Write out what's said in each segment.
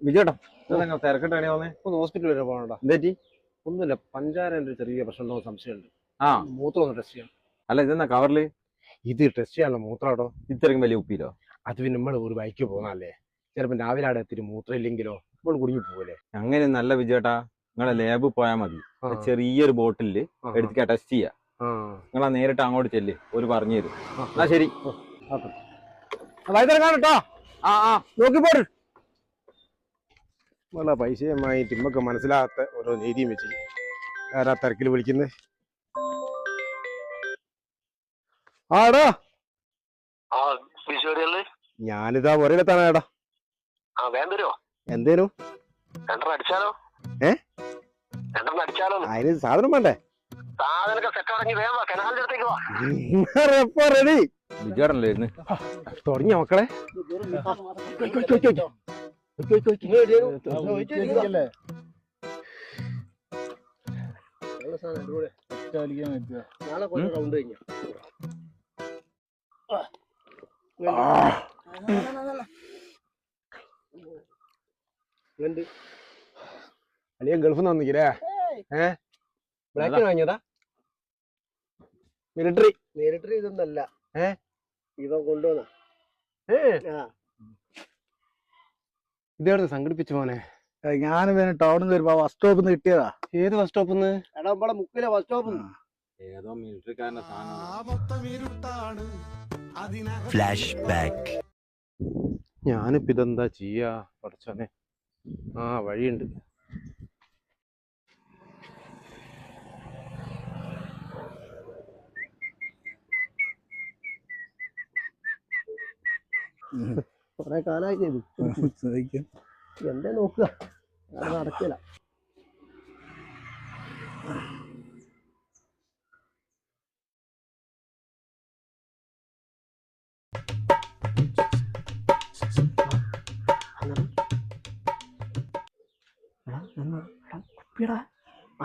വിജയേട്ടാ തിരക്കിട്ടാണേ വന്നേ? ഒന്ന് ഹോസ്പിറ്റലിൽ വരെ പോകണോടാ. എന്തേറ്റി? ഒന്നുമില്ല, പഞ്ചാരന്റെ ചെറിയ പ്രശ്നം സംശയമുണ്ട്. ആ മൂത്രം ഒന്ന് ടെസ്റ്റ് ചെയ്യണം. അല്ല ഇതെന്നാ കവറില്? ഇത് ടെസ്റ്റ് ചെയ്യാനുള്ള മൂത്രാടോ. ഇത്രയും വലിയ ഉപ്പിലോ? അത് പിന്നെ നമ്മൾ ഒരു ബൈക്ക് പോകുന്നല്ലേ, ചിലപ്പോ രാവിലെ അവിടെ എത്തിരി മൂത്രം ഇല്ലെങ്കിലോ നമ്മൾ കുടുങ്ങി പോവല്ലേ. അങ്ങനെ നല്ല വിജയേട്ടാ, നിങ്ങളെ ലാബ് പോയാൽ മതി. ചെറിയൊരു ബോട്ടില് എടുത്തിട്ട് ടെസ്റ്റ് ചെയ്യാ. നിങ്ങളാ നേരിട്ട് അങ്ങോട്ട് ചെല്ല്, ഒരു പറഞ്ഞു തരും. എന്നാ ശരി. വൈകുന്നേരം ആ ആ നോക്കിപ്പോട്. നമ്മളെ പൈസയുമായിട്ട് ഇമ്മക്ക് മനസ്സിലാകാത്ത ഓരോ രീതിയും വെച്ച് ആരാ തിരക്കിൽ വിളിക്കുന്നത്? ആടാ ഞാനിതാ ഒരേടത്താണ് ഏടാ. എന്തേനു? അതിന് സാധനം വേണ്ടേ? റെഡി വിജയേട്ടനല്ലായിരുന്നു തുടങ്ങിയ മക്കളെ. അളിയ ഗൾഫിൽ നിന്ന് വന്നില്ലേ? ബ്ലാക്ക് വാങ്ങിയതാ? മിലിറ്ററി ഇതൊന്നല്ല. ഇവൻ കൊണ്ടുവന്ന ഇതെവിടെ സംഘടിപ്പിച്ചു മോനെ? ഞാൻ ടൗണിൽ നിന്ന് വരുമ്പോ ബസ് സ്റ്റോപ്പിൽ നിന്ന് കിട്ടിയതാ. ഏത് ബസ് സ്റ്റോപ്പിൽ നിന്ന്? എടാ നമ്മളെ മുക്കിലെ ബസ് സ്റ്റോപ്പിൽ നിന്ന്. ഏതോ മിലിറ്ററിക്കാരന്റെ ഫ്ലാഷ് ബാക്ക്. ഞാനിപ്പോ ഇതെന്താ ചെയ്യാ പഠിച്ചോനെ? വഴിയുണ്ട്. കൊറേ കാലായി ചെയ്തു. എന്താ നോക്കുക, നടക്കില്ല.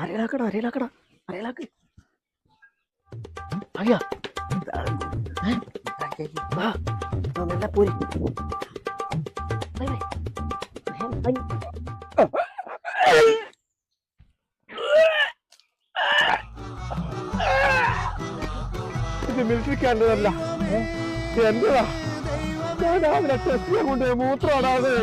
അരയിലാക്കടാ. അയ്യാ നല്ല പോരി. ഇത് മിലിറ്ററിക്കാരല്ല, എന്റെതാ. ഞാൻ രാവിലെ ടെസ്റ്റ് ചെയ്യാൻ കൊണ്ട് മൂത്രമാണ്.